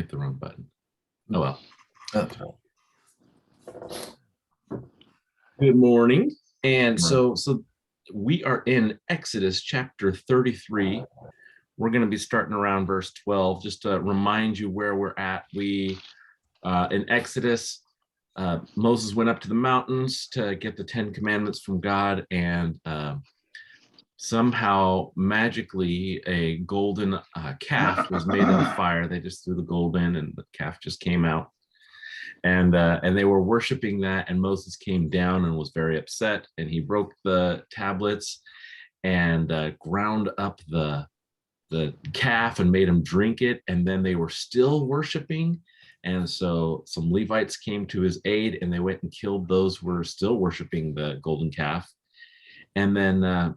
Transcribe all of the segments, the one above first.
hit the wrong button. Oh well. That's right. Good morning. And so we are in Exodus chapter 33. We're going to be starting around verse 12. Just to remind you where we're at. We in Exodus, Moses went up to the mountains to get the 10 commandments from God, and somehow magically a golden calf was made in the fire. They just threw the gold in and the calf just came out. And they were worshiping that, and Moses came down and was very upset, and he broke the tablets and ground up the calf and made him drink it, and then they were still worshiping. And so some Levites came to his aid, and they went and killed those who were still worshiping the golden calf. And then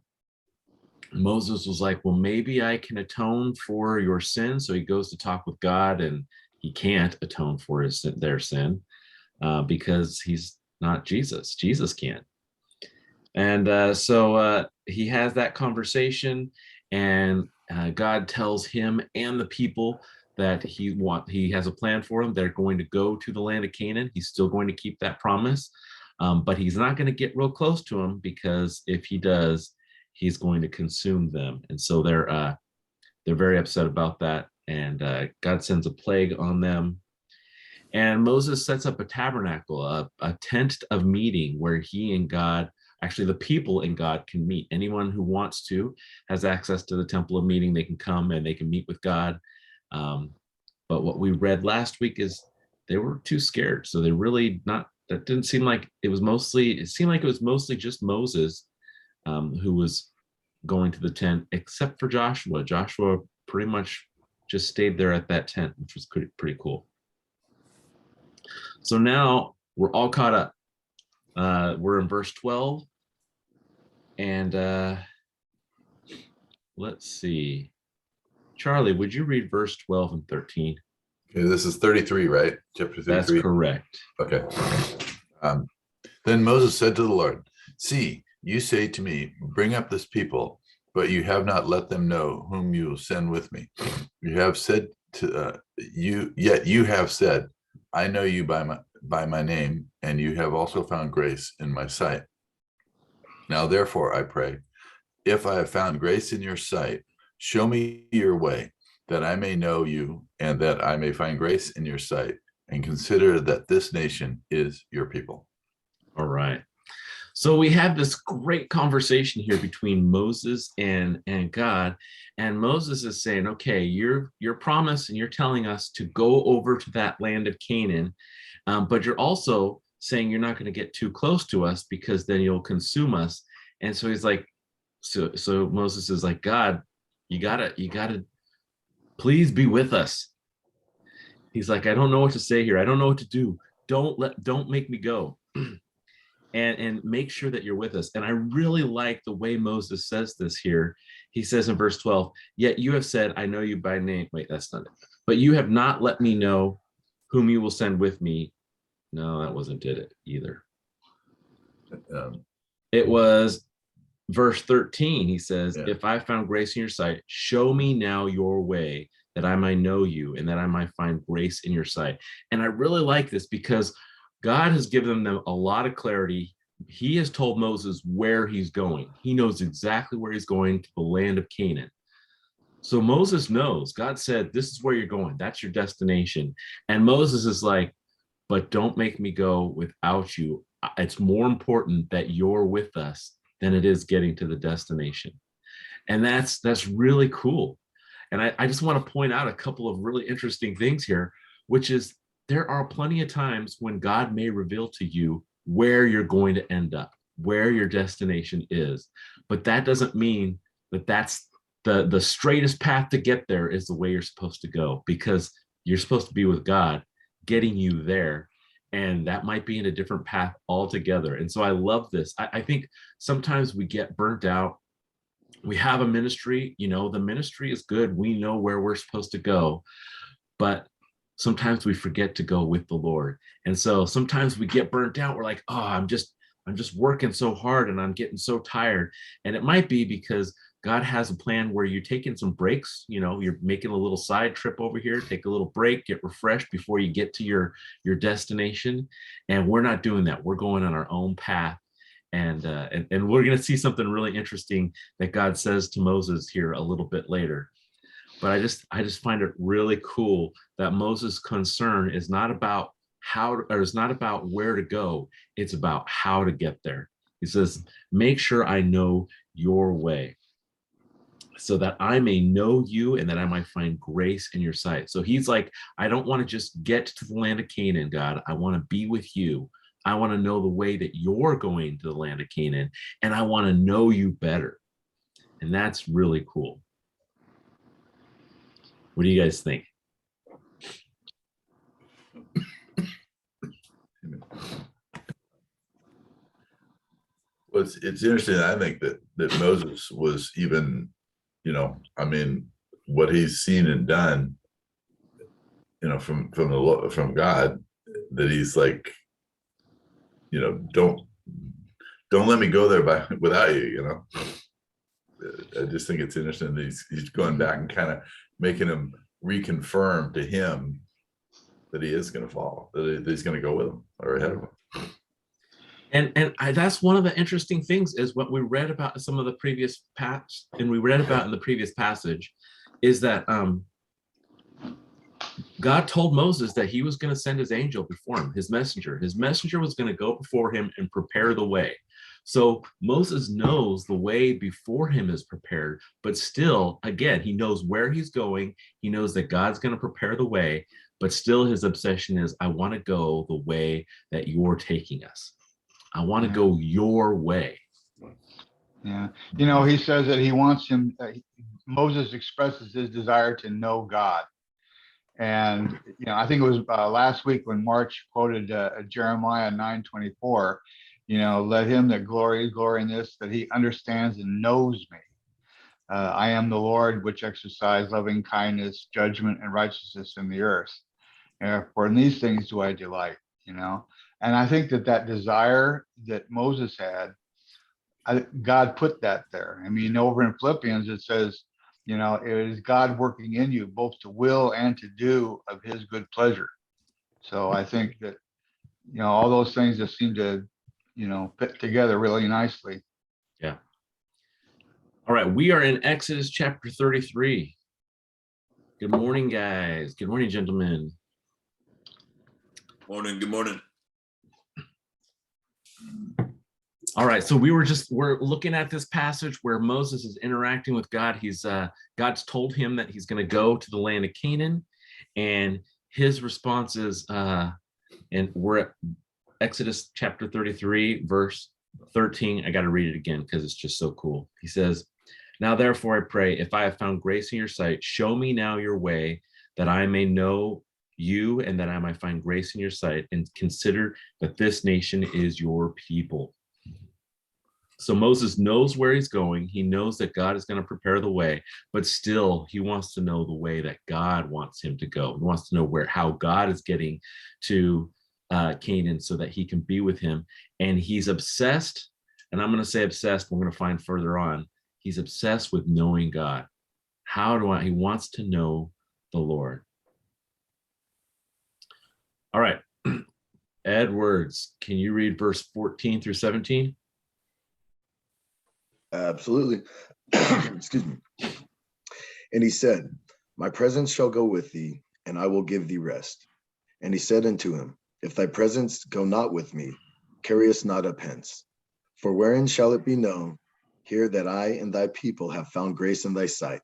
Moses was like, well, maybe I can atone for your sin. So he goes to talk with God, and he can't atone for their sin because he's not Jesus. Jesus can. And so he has that conversation, and God tells him and the people that he has a plan for them. They're going to go to the land of Canaan. He's still going to keep that promise, but he's not going to get real close to them, because if he does, he's going to consume them. And so they're very upset about that. And God sends a plague on them. And Moses sets up a tabernacle, a tent of meeting, where he and God, actually the people and God, can meet. Anyone who wants to has access to the temple of meeting. They can come and they can meet with God. But what we read last week is they were too scared. So they really not, that didn't seem like it was mostly, it seemed like it was mostly just Moses who was going to the tent, except for Joshua. Joshua pretty much just stayed there at that tent, which was pretty cool. So now we're all caught up. We're in verse 12. And let's see. Charlie, would you read verse 12 and 13? Okay, this is 33, right? Chapter 33. That's correct. Okay. Then Moses said to the Lord, see, you say to me, bring up this people, but you have not let them know whom you will send with me. You have said to yet you have said, I know you by my name, and you have also found grace in my sight. Now, therefore, I pray, if I have found grace in your sight, show me your way, that I may know you, and that I may find grace in your sight, and consider that this nation is your people. All right. So we have this great conversation here between Moses and God, and Moses is saying, okay, your promise, and you're telling us to go over to that land of Canaan, but you're also saying you're not going to get too close to us, because then you'll consume us. And so he's like, so Moses is like, God, you gotta please be with us. He's like, I don't know what to say here. I don't know what to do. Don't make me go. And make sure that you're with us. And I really like the way Moses says this here. He says in verse 12, yet you have said, I know you by name. Wait, that's not it. But you have not let me know whom you will send with me. No, that wasn't it either. It was verse 13. He says, if I found grace in your sight, show me now your way, that I might know you, and that I might find grace in your sight. And I really like this, because God has given them a lot of clarity. He has told Moses where he's going. He knows exactly where he's going, to the land of Canaan. So Moses knows. God said, this is where you're going. That's your destination. And Moses is like, but don't make me go without you. It's more important that you're with us than it is getting to the destination. And that's really cool. And I just want to point out a couple of really interesting things here, which is there are plenty of times when God may reveal to you where you're going to end up, where your destination is. But that doesn't mean that that's the straightest path to get there is the way you're supposed to go, because you're supposed to be with God getting you there. And that might be in a different path altogether. And so I love this. I think sometimes we get burnt out. We have a ministry, the ministry is good. We know where we're supposed to go, but sometimes we forget to go with the Lord. And so sometimes we get burnt out. We're like, oh, I'm just working so hard and I'm getting so tired. And it might be because God has a plan where you're taking some breaks, you're making a little side trip over here, take a little break, get refreshed before you get to your destination. And we're not doing that. We're going on our own path. And we're going to see something really interesting that God says to Moses here a little bit later. But I just find it really cool that Moses' concern is not about it's not about where to go. It's about how to get there. He says, make sure I know your way, so that I may know you and that I might find grace in your sight. So he's like, I don't want to just get to the land of Canaan, God. I want to be with you. I want to know the way that you're going to the land of Canaan, and I want to know you better. And that's really cool. What do you guys think? Well, it's interesting. I think that Moses was even, I mean, what he's seen and done, from God, that he's like, don't let me go there without you. I just think it's interesting that he's going back and kind of making him reconfirm to him that he is going to follow, that he's going to go with him or ahead of him. And that's one of the interesting things is what we read about some of the previous and we read about in the previous passage is that God told Moses that he was going to send his angel before him, his messenger. His messenger was going to go before him and prepare the way. So Moses knows the way before him is prepared, but still, again, he knows where he's going. He knows that God's going to prepare the way, but still his obsession is, I want to go the way that you're taking us. I want to go your way. Yeah. He says that he wants Moses expresses his desire to know God. And, I think it was last week when March quoted Jeremiah 9:24, let him that glory in this, that he understands and knows me. I am the Lord, which exercise loving kindness, judgment, and righteousness in the earth. For in these things do I delight, And I think that desire that Moses had, God put that there. I mean, over in Philippians, it says, it is God working in you both to will and to do of his good pleasure. So I think that, all those things just seem to, fit together really nicely. Yeah. All right. We are in Exodus chapter 33. Good morning, guys. Good morning, gentlemen. Morning. Good morning. All right, so we're looking at this passage where Moses is interacting with God. God's told him that he's going to go to the land of Canaan, and his response is, and we're at Exodus chapter 33, verse 13. I got to read it again because it's just so cool. He says, now therefore I pray, if I have found grace in your sight, show me now your way, that I may know you and that I might find grace in your sight, and consider that this nation is your people. So Moses knows where he's going. He knows that God is going to prepare the way, but still he wants to know the way that God wants him to go. He wants to know how God is getting to Canaan so that he can be with him. And he's obsessed, and I'm going to say obsessed, we're going to find further on. He's obsessed with knowing God. He wants to know the Lord. All right. Edwards, can you read verse 14 through 17? Absolutely. Excuse me. And he said, my presence shall go with thee, and I will give thee rest. And he said unto him, if thy presence go not with me, carry us not up hence. For wherein shall it be known here that I and thy people have found grace in thy sight?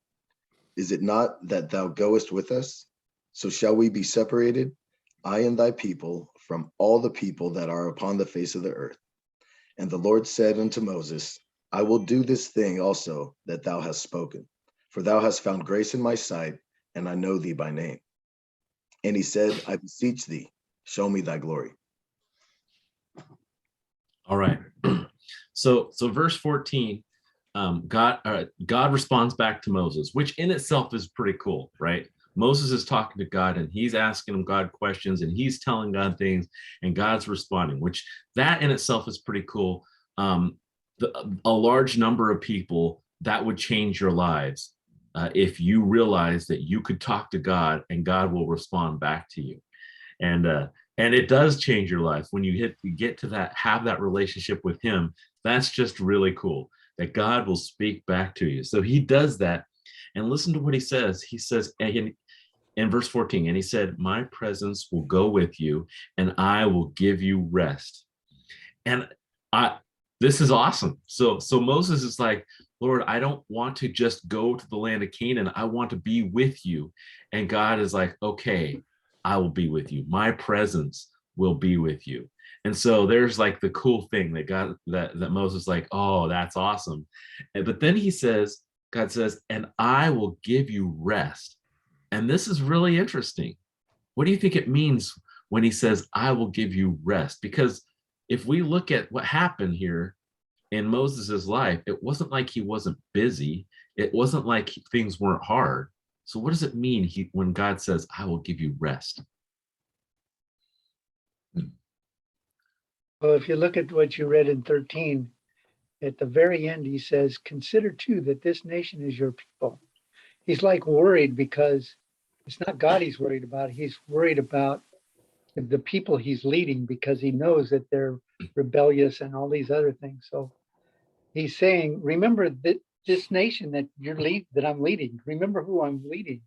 Is it not that thou goest with us? So shall we be separated, I and thy people, from all the people that are upon the face of the earth. And the Lord said unto Moses, I will do this thing also that thou hast spoken, for thou hast found grace in my sight, and I know thee by name. And he said, I beseech thee, show me thy glory. All right. So verse 14, God responds back to Moses, which in itself is pretty cool, right? Moses is talking to God and he's asking him God questions and he's telling God things and God's responding, which that in itself is pretty cool. A large number of people that would change your lives if you realize that you could talk to God and God will respond back to you. And it does change your life when you get to that, have that relationship with him. That's just really cool that God will speak back to you. So he does that. And listen to what he says. He says in verse 14, and he said, my presence will go with you and I will give you rest. And this is awesome. So Moses is like, Lord, I don't want to just go to the land of Canaan. I want to be with you. And God is like, okay, I will be with you. My presence will be with you. And so there's like the cool thing that God, that Moses like, oh, that's awesome. But then God says, and I will give you rest. And this is really interesting. What do you think it means when he says, I will give you rest? Because if we look at what happened here in Moses's life, it wasn't like he wasn't busy. It wasn't like things weren't hard. So what does it mean when God says, I will give you rest? Well, if you look at what you read in 13, at the very end, he says, consider too that this nation is your people. He's like worried because it's not God he's worried about. He's worried about the people he's leading because he knows that they're rebellious and all these other things. So he's saying, remember that this nation that that I'm leading, remember who I'm leading.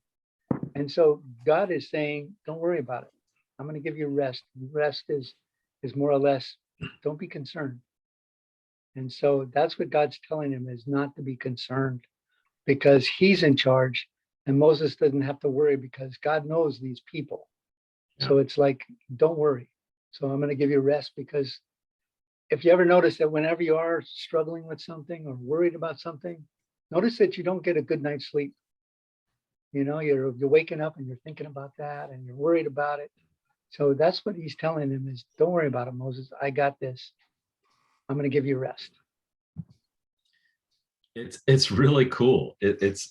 And so God is saying, don't worry about it. I'm going to give you rest. Rest is more or less, don't be concerned. And so that's what God's telling him, is not to be concerned because he's in charge and Moses doesn't have to worry because God knows these people. Yeah. So it's like, don't worry. So I'm going to give you rest, because if you ever notice that whenever you are struggling with something or worried about something, notice that you don't get a good night's sleep. You know, you're waking up and you're thinking about that and you're worried about it. So that's what he's telling him, is don't worry about it, Moses. I got this. I'm going to give you rest. It's really cool. It's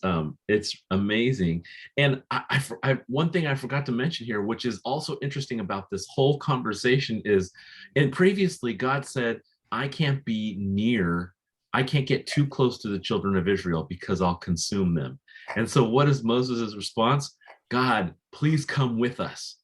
amazing. And I one thing I forgot to mention here, which is also interesting about this whole conversation, is, and previously God said, I can't get too close to the children of Israel because I'll consume them. And so what is Moses' response? God, please come with us.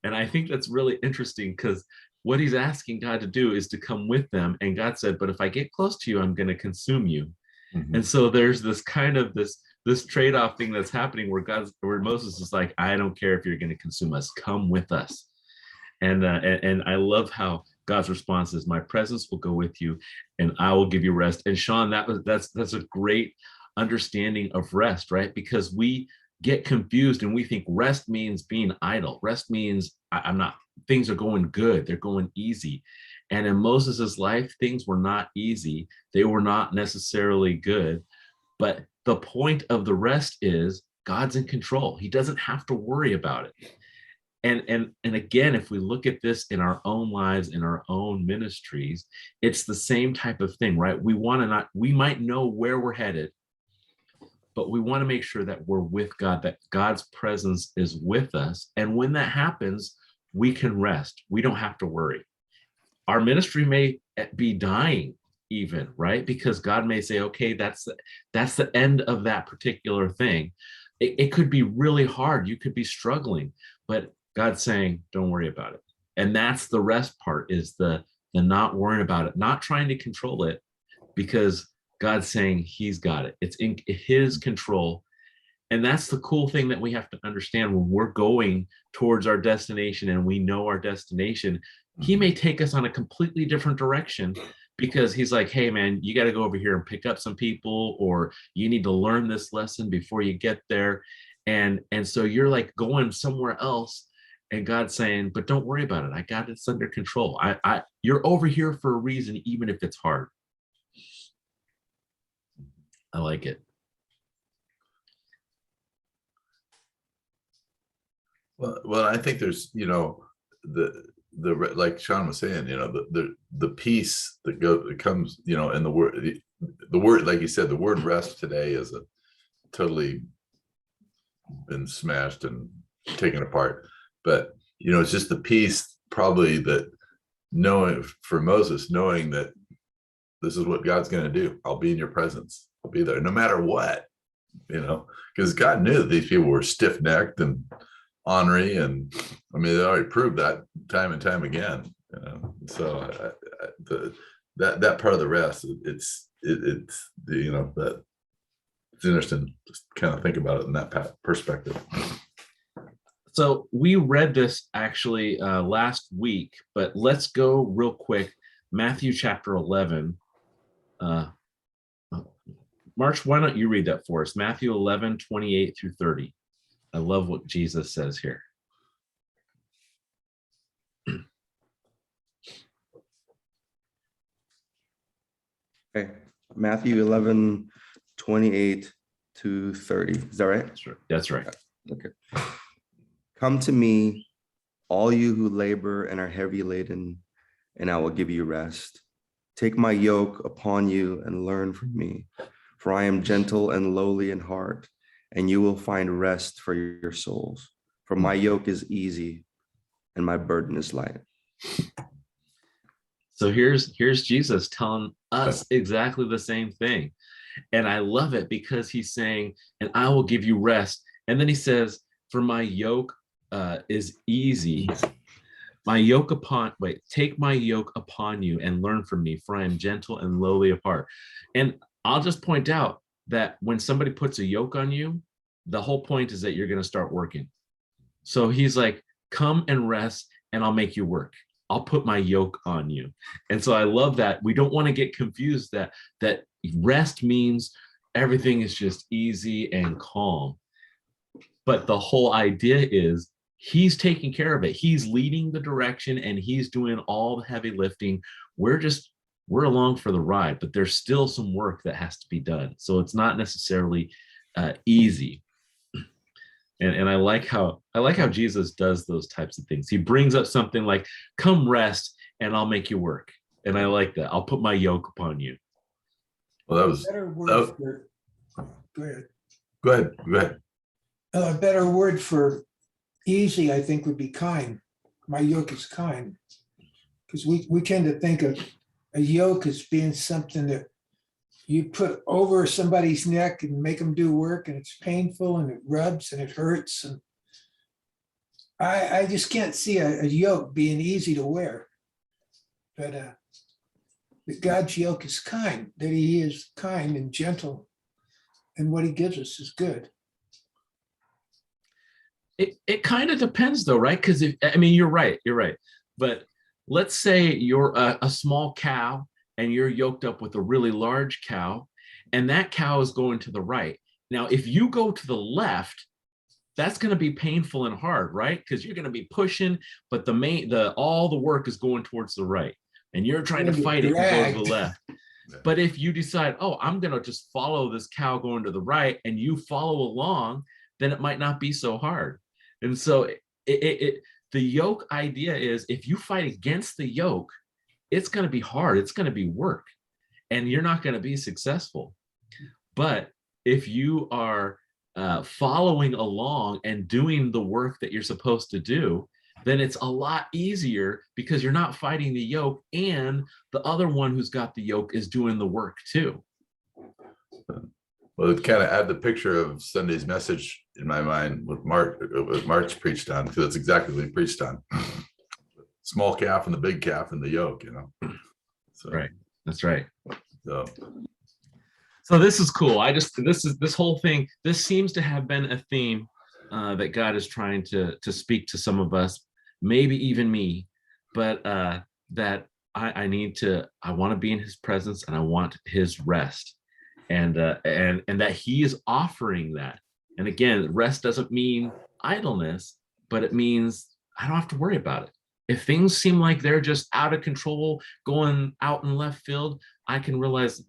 And I think that's really interesting, because what he's asking God to do is to come with them. And God said, but if I get close to you, I'm going to consume you. Mm-hmm. And so there's this kind of this trade-off thing that's happening where Moses is like, I don't care if you're going to consume us, come with us. And I love how God's response is, my presence will go with you and I will give you rest. And Sean, that's a great understanding of rest, right? Because we get confused and we think rest means being idle. Rest means things are going good, they're going easy. And in Moses's life, things were not easy. They were not necessarily good. But the point of the rest is God's in control. He doesn't have to worry about it. And again, if we look at this in our own lives, in our own ministries, it's the same type of thing, right? We might know where we're headed, but we want to make sure that we're with God, that God's presence is with us. And when that happens, we can rest. We don't have to worry. Our ministry may be dying even, right? Because God may say, okay, that's the end of that particular thing. It could be really hard. You could be struggling, but God's saying, don't worry about it. And that's the rest part, is the not worrying about it, not trying to control it, because God's saying he's got it. It's in his control. And that's the cool thing that we have to understand when we're going towards our destination and we know our destination. He may take us on a completely different direction, because he's like, hey man, you got to go over here and pick up some people, or you need to learn this lesson before you get there. And so you're like going somewhere else, and God's saying, but don't worry about it. I got it under control. You're over here for a reason, even if it's hard. I like it. Well, I think there's, the like Sean was saying, the peace that comes, in the word, like you said, the word rest today is totally been smashed and taken apart. But, it's just the peace probably that for Moses, knowing that this is what God's going to do. I'll be in your presence. I'll be there no matter what, because God knew that these people were stiff necked and ornery. And I mean, they already proved that time and time again. So that part of the rest, it's that it's interesting. Just kind of think about it in that perspective. So we read this actually last week, but let's go real quick. Matthew chapter 11. March, why don't you read that for us? Matthew 11, 28 through 30. I love what Jesus says here. Okay, Matthew 11, 28 to 30. Is that right? That's right. That's right. Okay. Come to me, all you who labor and are heavy laden, and I will give you rest. Take my yoke upon you and learn from me, for I am gentle and lowly in heart, and you will find rest for your souls. For my yoke is easy and my burden is light. So here's Jesus telling us exactly the same thing. And I love it because he's saying, and I will give you rest. And then he says, for my yoke is easy. Take my yoke upon you and learn from me, for I am gentle and lowly of heart. And I'll just point out that when somebody puts a yoke on you, the whole point is that you're going to start working. So he's like, come and rest and I'll make you work. I'll put my yoke on you. And so I love that. We don't want to get confused that rest means everything is just easy and calm. But the whole idea is he's taking care of it. He's leading the direction and he's doing all the heavy lifting. We're along for the ride, but there's still some work that has to be done. So it's not necessarily easy. And I like how Jesus does those types of things. He brings up something like, come rest and I'll make you work. And I like that. I'll put my yoke upon you. Well, that was, Better word that- for, go ahead. go ahead. A better word for easy, I think, would be kind. My yoke is kind. Because we tend to think of a yoke as being something that you put over somebody's neck and make them do work, and it's painful and it rubs and it hurts. And I just can't see a yoke being easy to wear. But that God's yoke is kind, that he is kind and gentle, and what he gives us is good. It kind of depends though, right? Because you're right. But let's say you're a small cow and you're yoked up with a really large cow, and that cow is going to the right. Now, if you go to the left, that's going to be painful and hard, right? Because you're going to be pushing, but all the work is going towards the right, and you're trying to fight it and go to the left. But if you decide, oh, I'm going to just follow this cow going to the right, and you follow along, then it might not be so hard. And so the yoke idea is, if you fight against the yoke, it's going to be hard. It's going to be work, and you're not going to be successful. But if you are following along and doing the work that you're supposed to do, then it's a lot easier because you're not fighting the yoke, and the other one who's got the yoke is doing the work too. Well, it kind of add the picture of Sunday's message in my mind with Mark's preached on, because that's exactly what he preached on. Small calf and the big calf and the yoke, So, Right. That's right. So this is cool. This whole thing, this seems to have been a theme that God is trying to speak to some of us, maybe even me, but that I want to be in his presence, and I want his rest, and that he is offering that. And again, rest doesn't mean idleness, but it means I don't have to worry about it. If things seem like they're just out of control, going out in left field, I can realize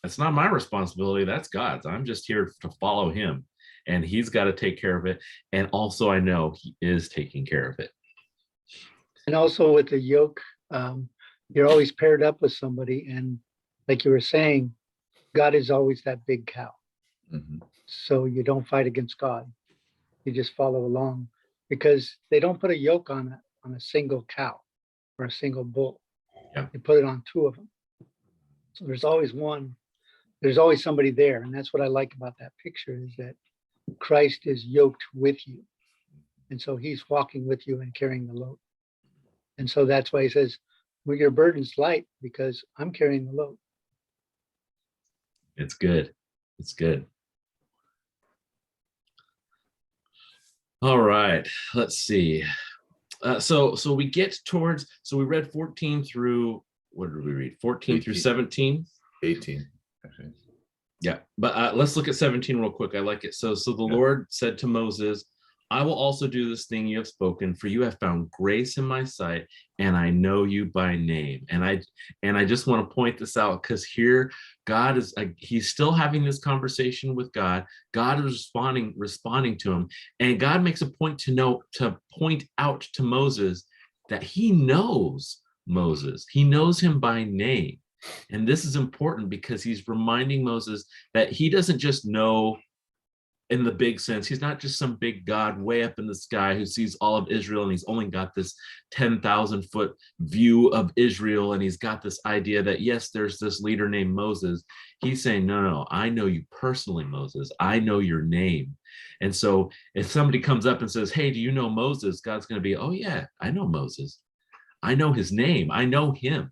that's not my responsibility. That's God's. I'm just here to follow him, and he's got to take care of it. And also, I know he is taking care of it. And also with the yoke, you're always paired up with somebody. And like you were saying, God is always that big cow. mhm. So you don't fight against God. You just follow along, because they don't put a yoke on a single cow or a single bull. Yeah. They put it on two of them. So there's always one, there's always somebody there. And that's what I like about that picture, is that Christ is yoked with you. And so he's walking with you and carrying the load. And so that's why he says, well, your burden's light because I'm carrying the load. It's good. It's good. All right, let's see. So we get towards, so we read 14 through, what did we read? 14 through 18. 17? 18, actually. Yeah, but let's look at 17 real quick. I like it. So the Yeah. Lord said to Moses, I will also do this thing you have spoken, for you have found grace in my sight, and I know you by name. And I just want to point this out because here God is, he's still having this conversation with God. God is responding to him, and God makes a point to point out to Moses that he knows Moses. He knows him by name. And this is important because he's reminding Moses that he doesn't just know in the big sense. He's not just some big God way up in the sky who sees all of Israel and he's only got this 10,000 foot view of Israel. And he's got this idea that, yes, there's this leader named Moses. He's saying, no, I know you personally, Moses. I know your name. And so if somebody comes up and says, hey, do you know Moses? God's going to be, oh yeah, I know Moses. I know his name. I know him.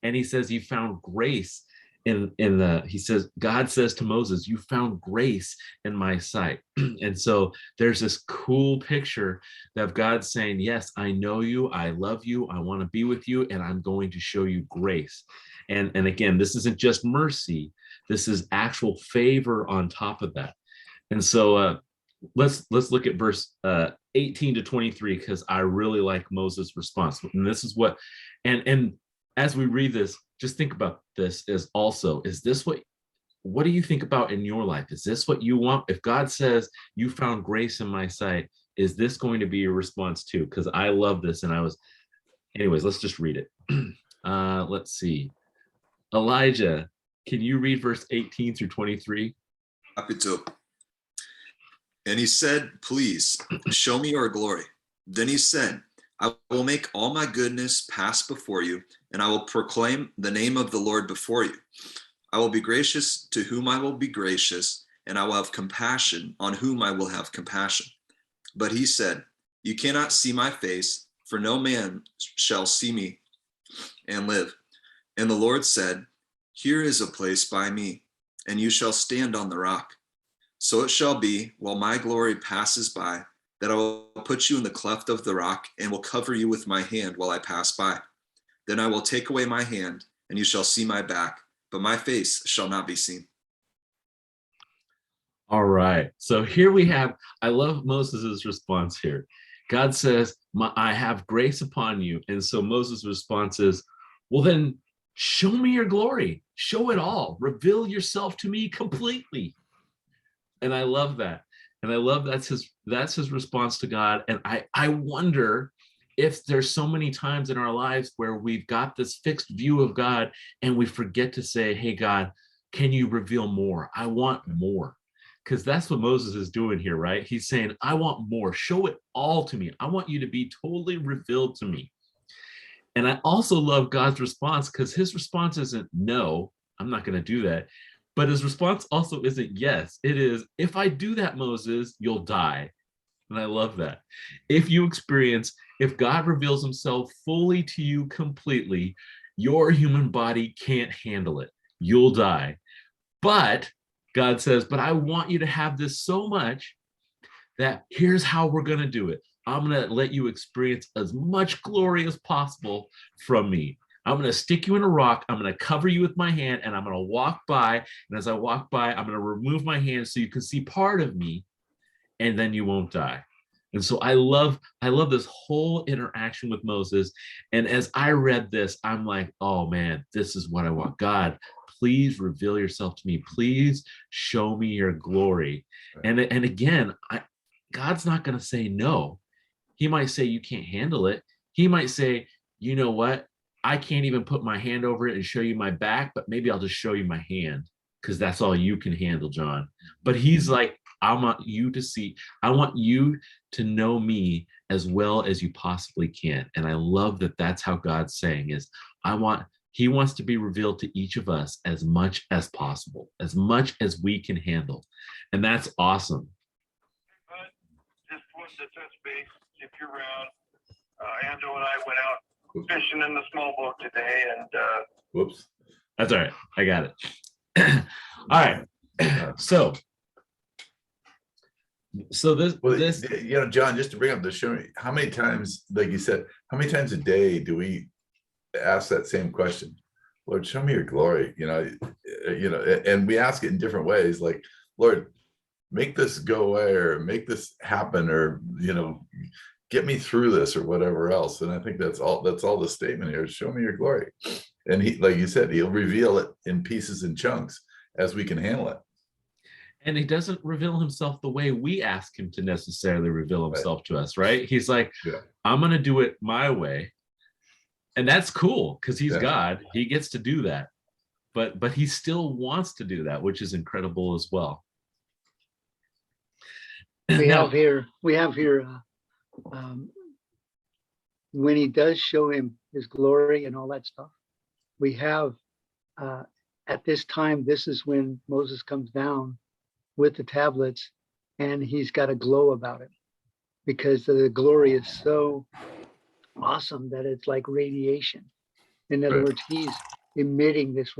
And he says, you found grace he says, God says to Moses, you found grace in my sight. And so there's this cool picture of God saying, yes, I know you, I love you, I want to be with you, and I'm going to show you grace. And again, this isn't just mercy, this is actual favor on top of that. And so let's look at verse 18 to 23, because I really like Moses' response. And this is what, and as we read this, just think about this is this what do you think about in your life? Is this what you want? If God says you found grace in my sight, is this going to be your response too? Because I love this. And anyways, let's just read it. Let's see. Elijah, can you read verse 18 through 23? Happy to. And he said, please show me your glory. Then he said, I will make all my goodness pass before you, and I will proclaim the name of the Lord before you. I will be gracious to whom I will be gracious, and I will have compassion on whom I will have compassion. But he said, you cannot see my face, for no man shall see me and live. And the Lord said, here is a place by me, and you shall stand on the rock. So it shall be, while my glory passes by, that I will put you in the cleft of the rock and will cover you with my hand while I pass by. Then I will take away my hand, and you shall see my back, but my face shall not be seen. All right. So here we have, I love Moses' response here. God says, I have grace upon you. And so Moses' response is, well, then show me your glory. Show it all. Reveal yourself to me completely. And I love that. And I love that's his response to God. And I wonder if there's so many times in our lives where we've got this fixed view of God and we forget to say, hey, God, can you reveal more? I want more. Because that's what Moses is doing here, right? He's saying, I want more. Show it all to me. I want you to be totally revealed to me. And I also love God's response, because his response isn't no, I'm not going to do that. But his response also isn't yes. It is, if I do that, Moses, you'll die. And I love that. If God reveals himself fully to you completely, your human body can't handle it. You'll die. But God says, but I want you to have this so much that here's how we're going to do it. I'm going to let you experience as much glory as possible from me. I'm going to stick you in a rock. I'm going to cover you with my hand, and I'm going to walk by. And as I walk by, I'm going to remove my hand so you can see part of me, and then you won't die. And so I love this whole interaction with Moses. And as I read this, I'm like, oh man, this is what I want. God, please reveal yourself to me. Please show me your glory. And again, God's not going to say no. He might say you can't handle it. He might say, you know what? I can't even put my hand over it and show you my back, but maybe I'll just show you my hand, because that's all you can handle, John. But he's like, I want you to see, I want you to know me as well as you possibly can. And I love that that's how God's saying is, He wants to be revealed to each of us as much as possible, as much as we can handle. And that's awesome. But just wanted to touch base if you're around. Angela and I went out fishing in the small boat today, and Whoops. That's all right. I got it. All right. So Well, this John, just to bring up the show, how many times, like you said, how many times a day do we ask that same question? Lord, show me your glory, and we ask it in different ways, like, Lord, make this go away, or make this happen, or, get me through this, or whatever else. And I think that's all the statement here is, show me your glory. And he, like you said, he'll reveal it in pieces and chunks as we can handle it. and he doesn't reveal himself the way we ask him to necessarily reveal himself to us, right? He's like, Yeah. I'm going to do it my way. And that's cool because he's Yeah. God. He gets to do that. But he still wants to do that, which is incredible as well. We Now- have here, when he does show him his glory and all that stuff, we have, at this time, this is when Moses comes down with the tablets, and he's got a glow about it because the glory is so awesome that it's like radiation. In other Right. words, he's emitting this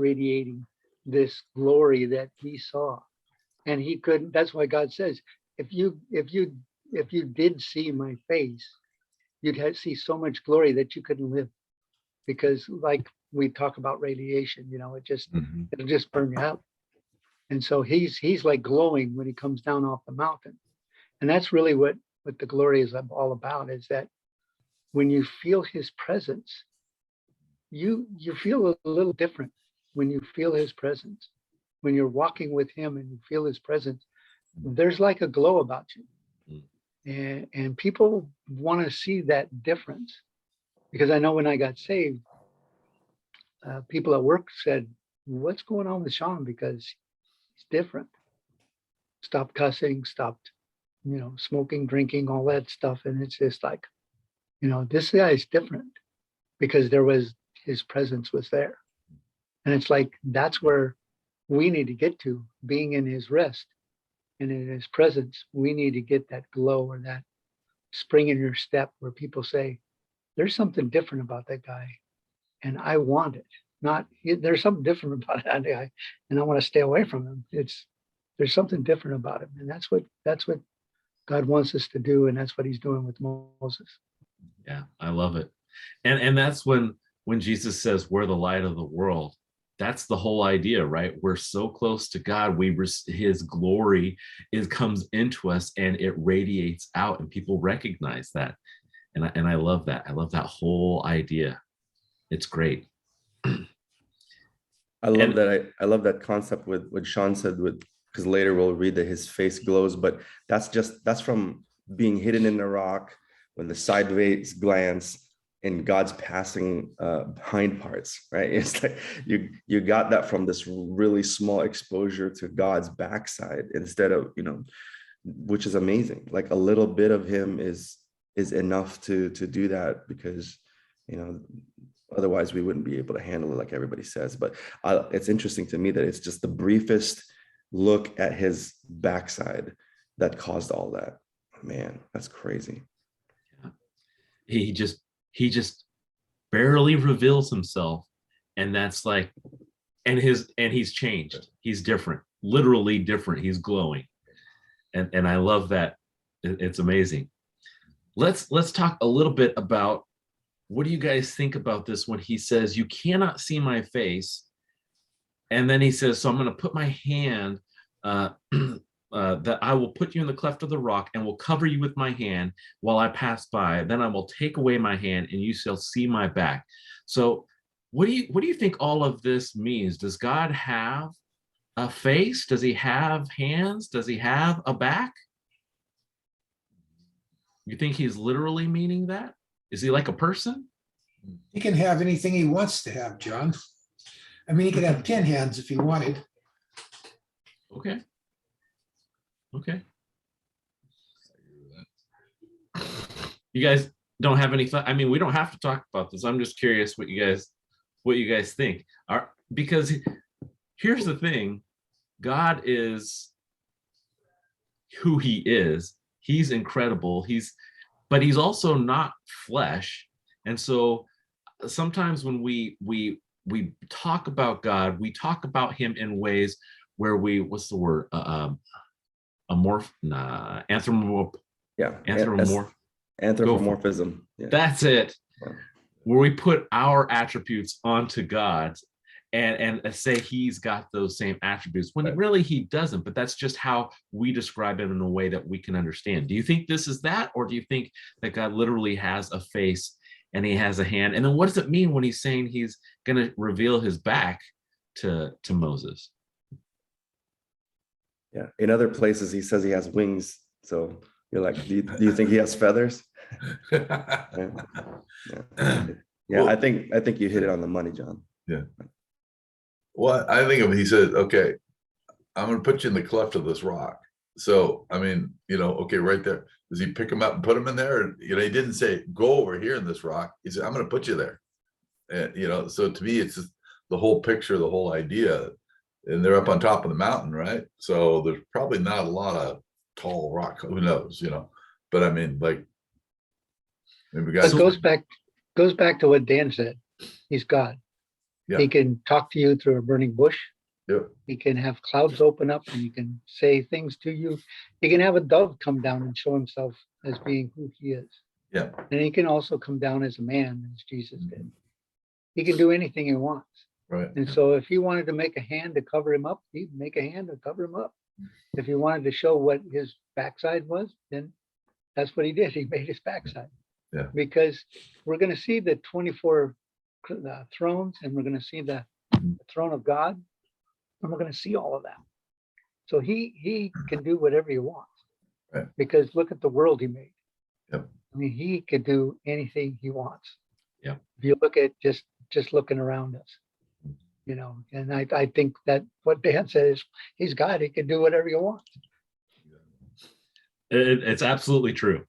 glory that he saw, and he couldn't. That's why God says, if you did see my face, you'd see so much glory that you couldn't live, because like we talk about radiation, Mhm. it'll just burn you up. And so he's like glowing when he comes down off the mountain. And that's really what the glory is all about, is that when you feel his presence, you feel a little different when you feel his presence. When you're walking with him and you feel his presence, there's like a glow about you. And people want to see that difference, because I know when I got saved, people at work said, what's going on with Sean? Because he's different. Stopped cussing, stopped, smoking, drinking, all that stuff. And it's just like, this guy is different because his presence was there. And it's like, that's where we need to get to, being in his rest and in his presence. We need to get that glow or that spring in your step where people say, there's something different about that guy, and I want it. Not, there's something different about that guy and I want to stay away from him. There's something different about him. And that's what God wants us to do. And that's what he's doing with Moses. Yeah, I love it. And that's when Jesus says we're the light of the world. That's the whole idea, right? We're so close to God. His glory comes into us and it radiates out, and people recognize that. And I love that. I love that whole idea. It's great. I love that. I love that concept with what Sean said, because later we'll read that his face glows, but that's from being hidden in the rock, when the sideways glance and God's passing hind parts, right? It's like you got that from this really small exposure to God's backside instead of, which is amazing. Like a little bit of him is enough to do that, because, otherwise we wouldn't be able to handle it like everybody says. But it's interesting to me that it's just the briefest look at his backside that caused all that. Man, that's crazy. He just barely reveals himself, and that's like, and he's changed. He's different, literally different. He's glowing, and I love that. It's amazing. Let's talk a little bit about, what do you guys think about this when he says, you cannot see my face, and then he says, so I'm going to put my hand, that I will put you in the cleft of the rock and will cover you with my hand while I pass by. Then I will take away my hand and you shall see my back. So what do you think all of this means? Does God have a face? Does he have hands? Does he have a back? You think he's literally meaning that? Is he like a person? He can have anything he wants to have, John. I mean, he could have 10 hands if he wanted. Okay. You guys don't have any thought? I mean, we don't have to talk about this. I'm just curious what what you guys think. Because here's the thing, God is who he is. He's incredible. But he's also not flesh. And so sometimes when we talk about God, we talk about him in ways where what's the word? Anthropomorphism. Yeah. That's it. Where we put our attributes onto God's and say he's got those same attributes when really he doesn't, but that's just how we describe him in a way that we can understand. Do you think this is that, or do you think that God literally has a face and he has a hand? And then what does it mean when he's saying he's going to reveal his back to Moses? Yeah. In other places, he says he has wings. So you're like, do you think he has feathers? Yeah. Well, I think you hit it on the money, John. Yeah. Well, I think of, he said, okay, I'm going to put you in the cleft of this rock. So, I mean, okay, right there. Does he pick him up and put him in there? And, he didn't say, go over here in this rock. He said, I'm going to put you there. And, so to me, it's just the whole picture, the whole idea. And they're up on top of the mountain, right? So there's probably not a lot of tall rock. Who knows, But I mean, like, maybe guys. It goes back to what Dan said. He's God. Yeah. He can talk to you through a burning bush. Yep. He can have clouds open up and he can say things to you. He can have a dove come down and show himself as being who he is. Yeah. And he can also come down as a man, as Jesus did. He can do anything he wants. Right. And so if he wanted to make a hand to cover him up, he'd make a hand to cover him up. If he wanted to show what his backside was, then that's what he did. He made his backside. Yeah. Because we're going to see the 24 thrones, and we're going to see the throne of God, and we're going to see all of that. So he can do whatever he wants. Right. Because look at the world he made. Yep. I mean, he could do anything he wants. Yeah. If you look at just looking around us, and I think that what Dan says, he's God. He can do whatever he wants. It's absolutely true.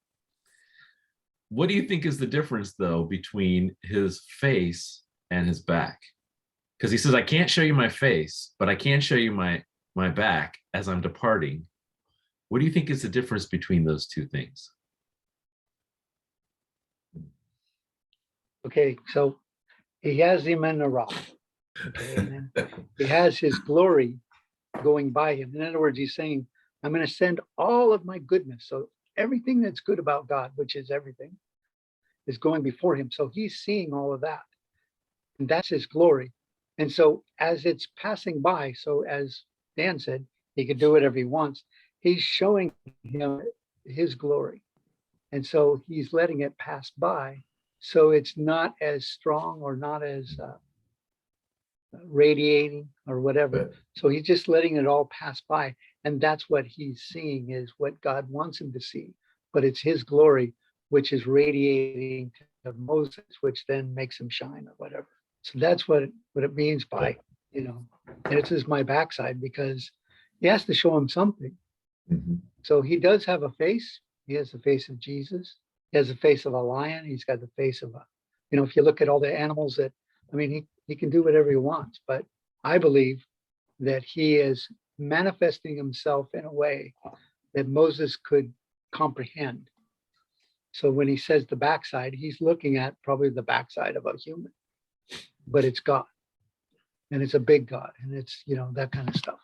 What do you think is the difference, though, between his face and his back? Because he says, I can't show you my face, but I can show you my back as I'm departing. What do you think is the difference between those two things? Okay, so he has him in the rock. Okay, and then he has his glory going by him. In other words, he's saying, I'm going to send all of my goodness. So everything that's good about God, which is everything, is going before him. So he's seeing all of that. And that's his glory. And so as it's passing by, so as Dan said, he can do whatever he wants. He's showing him his glory. And so he's letting it pass by. So it's not as strong or not as radiating or whatever. Right. So he's just letting it all pass by. And that's what he's seeing, is what God wants him to see. But it's his glory, which is radiating to Moses, which then makes him shine or whatever. So that's what it means by, and it's just my backside, because he has to show him something. Mm-hmm. So he does have a face. He has the face of Jesus. He has the face of a lion. He's got the face of if you look at all the animals he can do whatever he wants. But I believe that he is manifesting himself in a way that Moses could comprehend. So when he says the backside, he's looking at probably the backside of a human, but it's God, and it's a big God, and it's, that kind of stuff.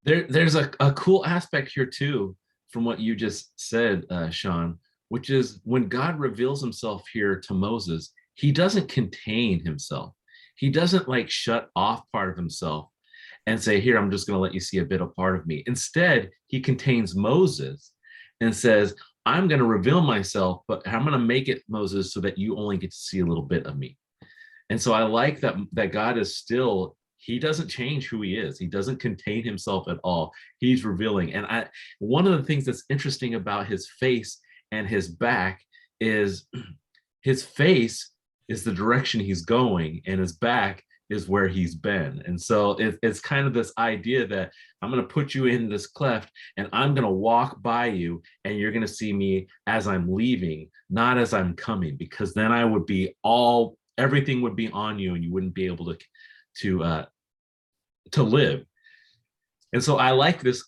There's a cool aspect here too, from what you just said, Sean, which is when God reveals himself here to Moses, he doesn't contain himself. He doesn't shut off part of himself and say, here, I'm just going to let you see a bit of part of me. Instead, he contains Moses and says, I'm going to reveal myself, but I'm going to make it, Moses, so that you only get to see a little bit of me. And so I like that God is still, he doesn't change who he is. He doesn't contain himself at all. He's revealing. And one of the things that's interesting about his face and his back is his face is the direction he's going, and his back is where he's been. And so it's kind of this idea that I'm going to put you in this cleft and I'm going to walk by you, and you're going to see me as I'm leaving, not as I'm coming, because then I would be everything would be on you and you wouldn't be able to live. And so I like this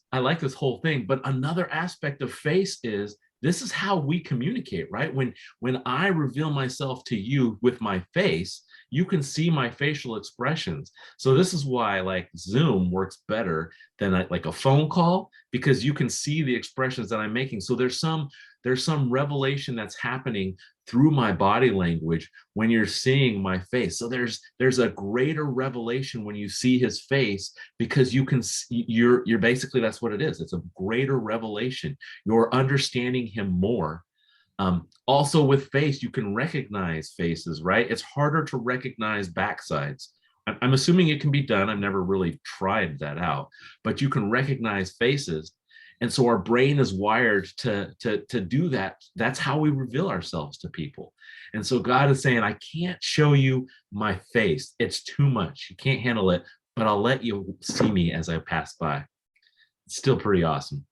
whole thing. But another aspect of face is this is how we communicate, right? When I reveal myself to you with my face, you can see my facial expressions. So this is why like Zoom works better than like a phone call, because you can see the expressions that I'm making. So there's some revelation that's happening through my body language when you're seeing my face. So there's a greater revelation when you see his face, because you can you're basically, that's what it is. It's a greater revelation. You're understanding him more. Also with face, you can recognize faces, right? It's harder to recognize backsides. I'm assuming it can be done. I've never really tried that out, but you can recognize faces. And so our brain is wired to do that. That's how we reveal ourselves to people. And so God is saying, I can't show you my face. It's too much. You can't handle it, but I'll let you see me as I pass by. It's still pretty awesome.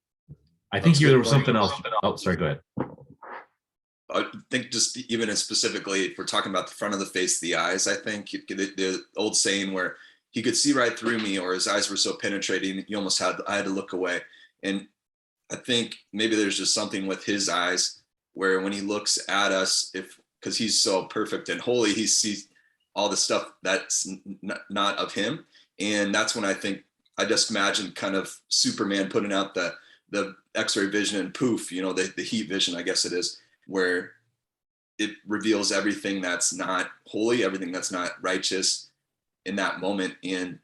I think there was something else. Oh, sorry, go ahead. I think just even as specifically, if we're talking about the front of the face, the eyes, I think the old saying where he could see right through me, or his eyes were so penetrating, I had to look away. And I think maybe there's just something with his eyes where when he looks at us, because he's so perfect and holy, he sees all the stuff that's not of him. And that's when I think, I just imagine kind of Superman putting out the X-ray vision and poof, the heat vision, I guess it is, where it reveals everything that's not holy, everything that's not righteous in that moment. And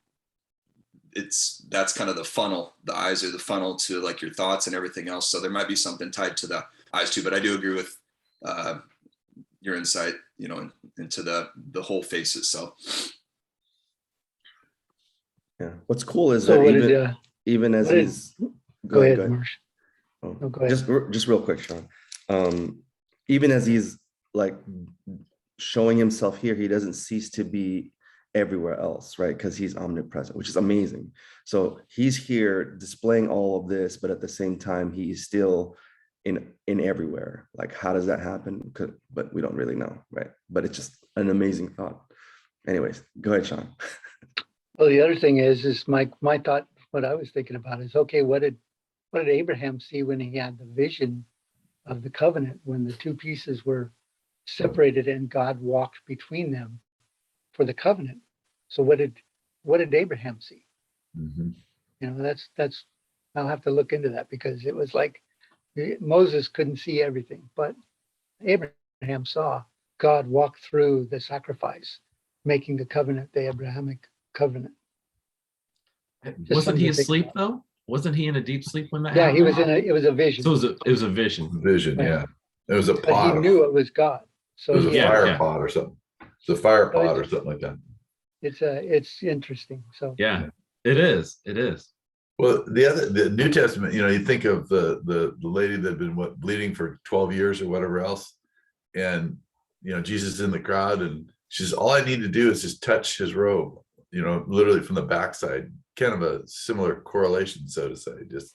that's kind of the funnel. The eyes are the funnel to like your thoughts and everything else. So there might be something tied to the eyes too, but I do agree with your insight, into the whole face itself. Yeah. What's cool is So that even as he's go ahead, Marsh. Oh, No, go ahead. just real quick, Sean. Even as he's like showing himself here, he doesn't cease to be everywhere else, right? Because he's omnipresent, which is amazing. So he's here displaying all of this, but at the same time, he's still in everywhere. Like, how does that happen? But we don't really know, right? But it's just an amazing thought. Anyways, go ahead, Sean. Well, the other thing is my thought, what I was thinking about is, okay, what did Abraham see when he had the vision of the covenant, when the two pieces were separated and God walked between them for the covenant? So what did Abraham see? Mm-hmm. That's I'll have to look into that, because it was like Moses couldn't see everything, but Abraham saw God walk through the sacrifice, making the covenant, the Abrahamic covenant. Wasn't he asleep though? Wasn't he in a deep sleep when that Yeah, happened? he was it was a vision. So it was a vision. Vision, Right. yeah. It was a But he pot. knew it was God. So It was a Yeah, fire yeah. pot or something. It's a fire pot or something like that. it's interesting. So Yeah, it is. It is. Well, the New Testament, you think of the lady that had been bleeding for 12 years or whatever else, and Jesus is in the crowd, and she says, all I need to do is just touch his robe, literally from the backside. Kind of a similar correlation, so to say. Just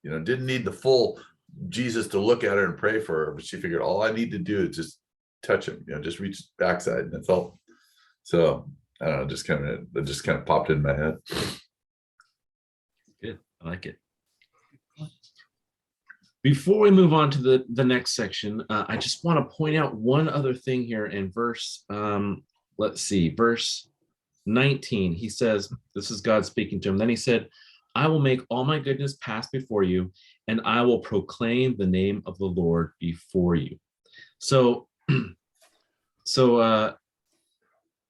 didn't need the full Jesus to look at her and pray for her, but she figured all I need to do is just touch him, just reach backside, and it felt. So I don't know, it just kind of popped in my head. Good. I like it. Before we move on to the next section, I just want to point out one other thing here in verse, verse 19. He says, this is God speaking to him. Then he said, I will make all my goodness pass before you, and I will proclaim the name of the Lord before you. So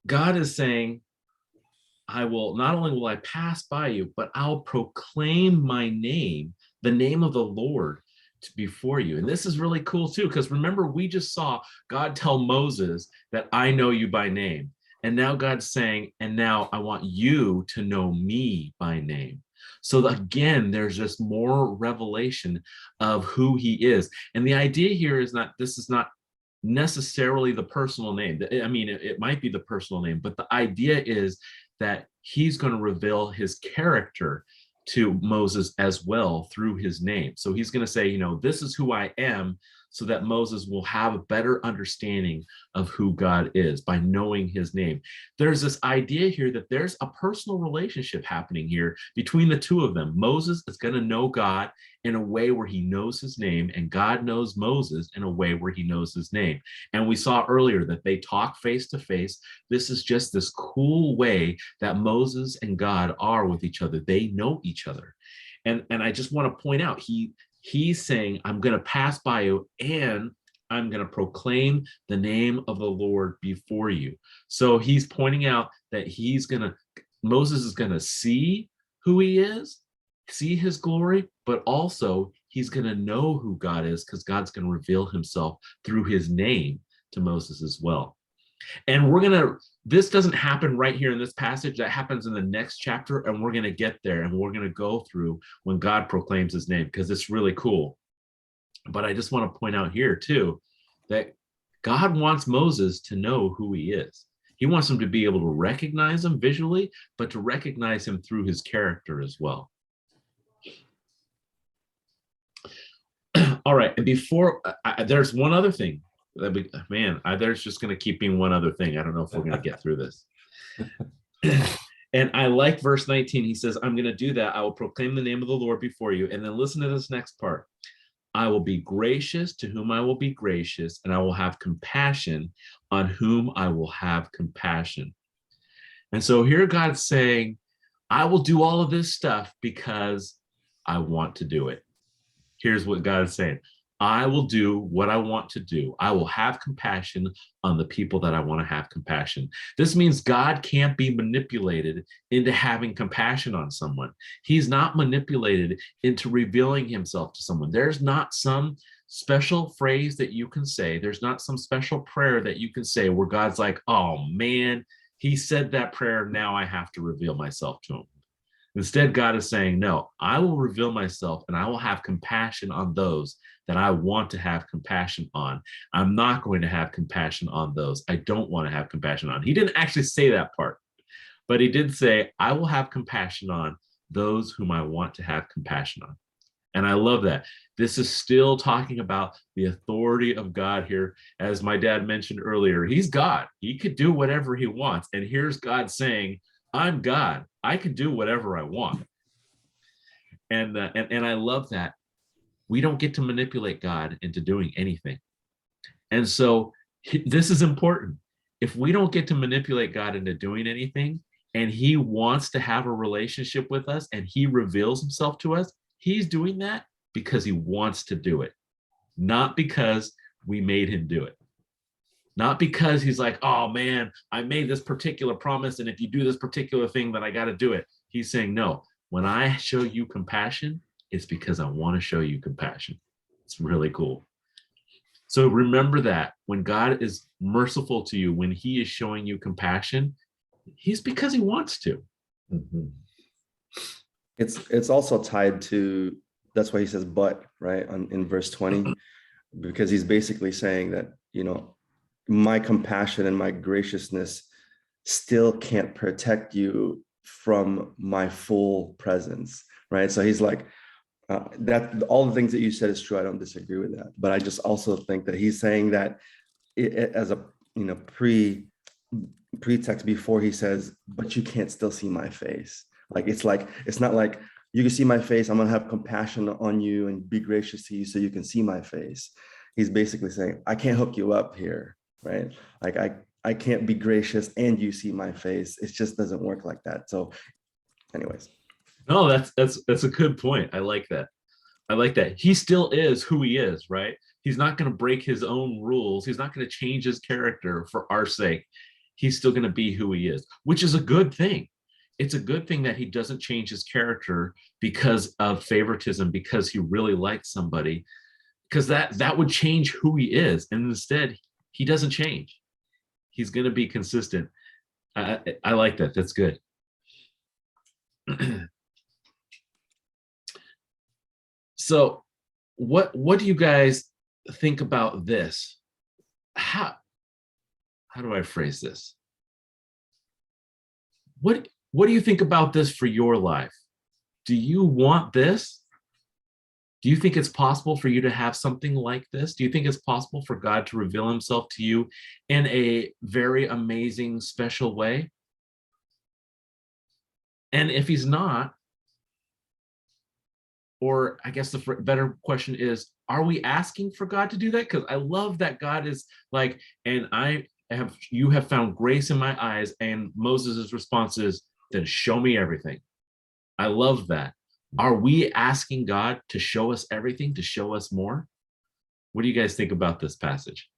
God is saying, not only will I pass by you, but I'll proclaim my name, the name of the Lord before you. And this is really cool too, because remember, we just saw God tell Moses that I know you by name. And now God's saying, and now I want you to know me by name. So again, there's just more revelation of who he is. And the idea here is this is not necessarily the personal name. I mean, it might be the personal name, but the idea is that he's going to reveal his character to Moses as well through his name. So he's going to say, this is who I am. so that Moses will have a better understanding of who God is by knowing his name. There's this idea here that there's a personal relationship happening here between the two of them. Moses is going to know God in a way where he knows his name, and God knows Moses in a way where he knows his name. And we saw earlier that they talk face to face. This is just this cool way that Moses and God are with each other. They know each other. And I just want to point out, he's saying, I'm going to pass by you and I'm going to proclaim the name of the Lord before you. So he's pointing out that Moses is going to see who he is, see his glory, but also he's going to know who God is, because God's going to reveal himself through his name to Moses as well. And this doesn't happen right here in this passage. That happens in the next chapter, and we're going to get there, and we're going to go through when God proclaims his name, because it's really cool. But I just want to point out here too, that God wants Moses to know who he is. He wants him to be able to recognize him visually, but to recognize him through his character as well. All right, and before, there's one other thing. There's just going to keep being one other thing. I don't know if we're going to get through this. And I like verse 19. He says, I'm going to do that. I will proclaim the name of the Lord before you. And then listen to this next part. I will be gracious to whom I will be gracious, and I will have compassion on whom I will have compassion. And so here God's saying, I will do all of this stuff because I want to do it. Here's what God is saying. I will do what I want to do. I will have compassion on the people that I want to have compassion. This means God can't be manipulated into having compassion on someone. He's not manipulated into revealing himself to someone. There's not some special phrase that you can say. There's not some special prayer that you can say where God's like, oh man, he said that prayer. Now I have to reveal myself to him. Instead, God is saying, no, I will reveal myself and I will have compassion on those that I want to have compassion on. I'm not going to have compassion on those I don't want to have compassion on. He didn't actually say that part, but he did say, I will have compassion on those whom I want to have compassion on. And I love that. This is still talking about the authority of God here. As my dad mentioned earlier, he's God. He could do whatever he wants. And here's God saying, I'm God. I can do whatever I want. And I love that. We don't get to manipulate God into doing anything. And so this is important. If we don't get to manipulate God into doing anything, and he wants to have a relationship with us and he reveals himself to us, he's doing that because he wants to do it, not because we made him do it. Not because he's like, oh man, I made this particular promise, and if you do this particular thing, then I got to do it. He's saying, no, when I show you compassion, it's because I want to show you compassion. It's really cool. So remember that when God is merciful to you, when he is showing you compassion, he's because he wants to. Mhm. It's also tied to, that's why he says but, right, in verse 20, because he's basically saying that, my compassion and my graciousness still can't protect you from my full presence, right? So he's like, that all the things that you said is true. I don't disagree with that, but I just also think that he's saying that as a pretext before he says, but you can't still see my face. It's not like you can see my face, I'm gonna have compassion on you and be gracious to you so you can see my face. He's basically saying, I can't hook you up here, right? Like I can't be gracious and you see my face. It just doesn't work like that. So anyways. No, that's a good point. I like that. He still is who he is, right? He's not going to break his own rules. He's not going to change his character for our sake. He's still going to be who he is, which is a good thing. It's a good thing that he doesn't change his character because of favoritism, because he really likes somebody, because that would change who he is. And instead, he doesn't change. He's going to be consistent. I like that. That's good. So what do you guys think about this? How do I phrase this? What do you think about this for your life? Do you want this? Do you think it's possible for you to have something like this? Do you think it's possible for God to reveal himself to you in a very amazing, special way? And if he's not, or I guess the better question is, are we asking for God to do that? Because I love that God is like, and you have found grace in my eyes. And Moses' response is, then show me everything. I love that. Are we asking God to show us everything, to show us more? What do you guys think about this passage?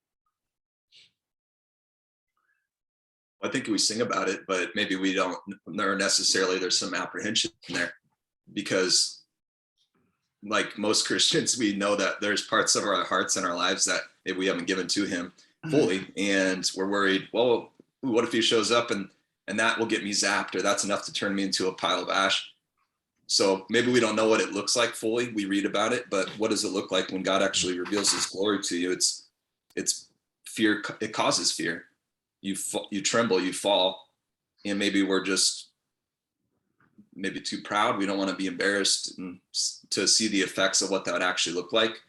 I think we sing about it, but maybe we don't necessarily, there's some apprehension there, because like most Christians, we know that there's parts of our hearts and our lives that maybe we haven't given to him fully. And we're worried, well, what if he shows up and that will get me zapped, or that's enough to turn me into a pile of ash. So maybe we don't know what it looks like fully. We read about it, but what does it look like when God actually reveals his glory to you? It's fear. It causes fear. You tremble, you fall, and maybe we're just maybe too proud. We don't want to be embarrassed to see the effects of what that would actually look like.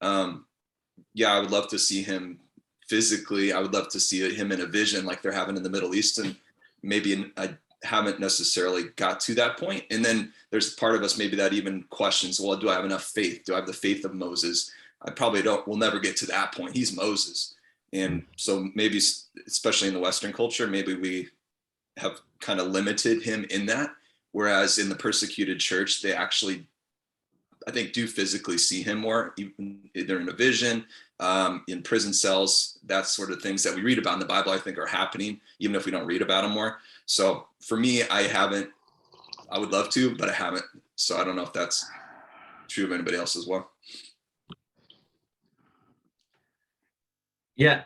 Yeah, I would love to see him physically. I would love to see him in a vision like they're having in the Middle East, and maybe I haven't necessarily got to that point. And then there's part of us maybe that even questions, well, do I have enough faith? Do I have the faith of Moses? I probably don't. We'll never get to that point. He's Moses. And so maybe, especially in the Western culture, maybe we have kind of limited him in that. Whereas in the persecuted church, they actually, I think, do physically see him more, either in a vision, in prison cells, that sort of things that we read about in the Bible, I think are happening, even if we don't read about them more. So for me, I would love to, but I haven't. So I don't know if that's true of anybody else as well. Yeah,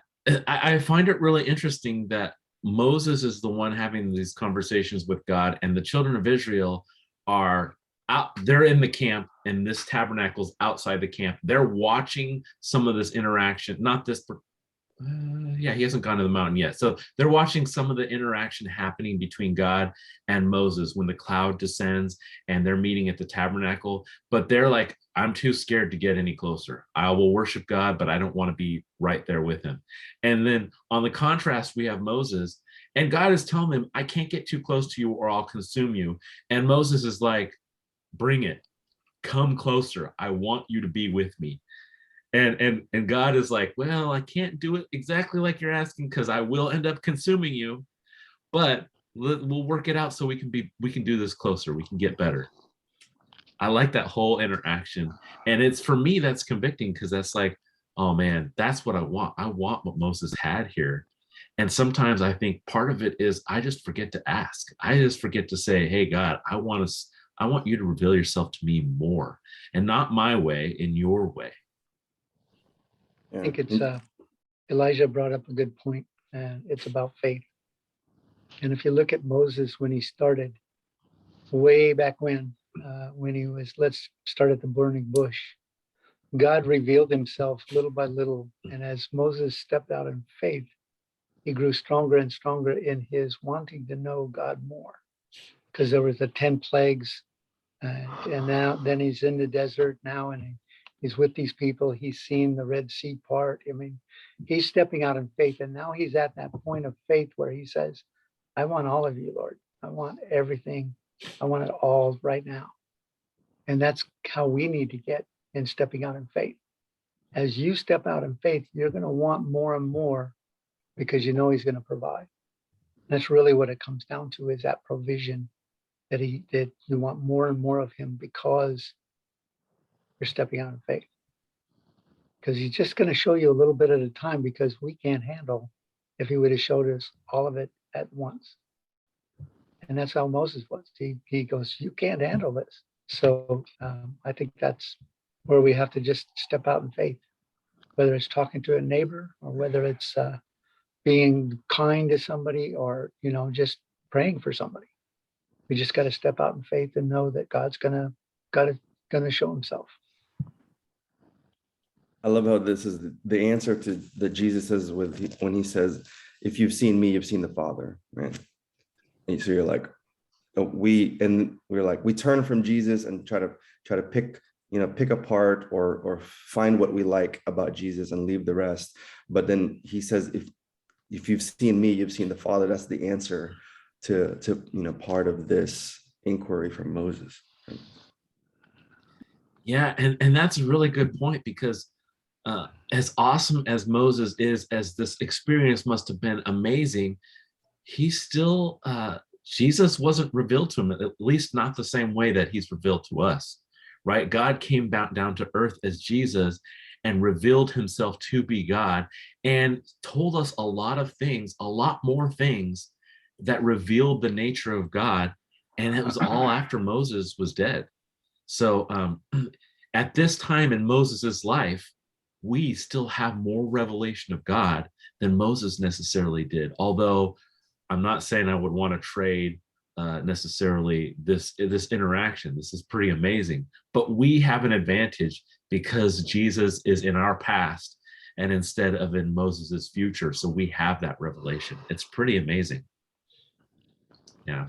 I find it really interesting that Moses is the one having these conversations with God, and the children of Israel are out. They're in the camp, and this tabernacle's outside the camp. They're watching some of this interaction, not this. Yeah, he hasn't gone to the mountain yet. So they're watching some of the interaction happening between God and Moses when the cloud descends and they're meeting at the tabernacle. But they're like, I'm too scared to get any closer. I will worship God, but I don't want to be right there with him. And then on the contrast, we have Moses, and God is telling him, I can't get too close to you or I'll consume you. And Moses is like, bring it. Come closer. I want you to be with me. And God is like, well, I can't do it exactly like you're asking because I will end up consuming you, but we'll work it out so we can do this closer. We can get better. I like that whole interaction. And it's, for me, that's convicting, because that's like, oh man, that's what I want. I want what Moses had here. And sometimes I think part of it is I just forget to ask. I just forget to say, hey, God, I want you to reveal yourself to me more, and not my way, in your way. I think it's Elijah brought up a good point, and it's about faith. And if you look at Moses when he started, way back when he was, let's start at the burning bush, God revealed himself little by little. And as Moses stepped out in faith, he grew stronger and stronger in his wanting to know God more, because there was the 10 plagues. And now, then he's in the desert now, and he's with these people. He's seen the Red Sea part. I mean, he's stepping out in faith. And now he's at that point of faith where he says, I want all of you, Lord. I want everything. I want it all right now. And that's how we need to get in stepping out in faith. As you step out in faith, you're going to want more and more, because you know he's going to provide. That's really what it comes down to, is that provision, that you want more and more of him because you're stepping out in faith. Because he's just going to show you a little bit at a time, because we can't handle if he would have showed us all of it at once. And that's how Moses was. He goes, you can't handle this. So I think that's where we have to just step out in faith, whether it's talking to a neighbor, or whether it's being kind to somebody, or, just praying for somebody. We just got to step out in faith and know that God's gonna show himself. I love how this is the answer to that Jesus says when he says, if you've seen me, you've seen the Father, right? And so you're like, we turn from Jesus and try to pick, pick apart or find what we like about Jesus and leave the rest. But then he says, if you've seen me, you've seen the Father. That's the answer to part of this inquiry from Moses. Yeah, and that's a really good point, because as awesome as Moses is, as this experience must have been amazing, he still, Jesus wasn't revealed to him, at least not the same way that he's revealed to us, right? God came down to earth as Jesus and revealed himself to be God and told us a lot of things, a lot more things that revealed the nature of God. And it was all after Moses was dead. So at this time in Moses's life, we still have more revelation of God than Moses necessarily did. Although I'm not saying I would want to trade necessarily this interaction. This is pretty amazing, but we have an advantage because Jesus is in our past and instead of in Moses's future. So we have that revelation. It's pretty amazing. Yeah.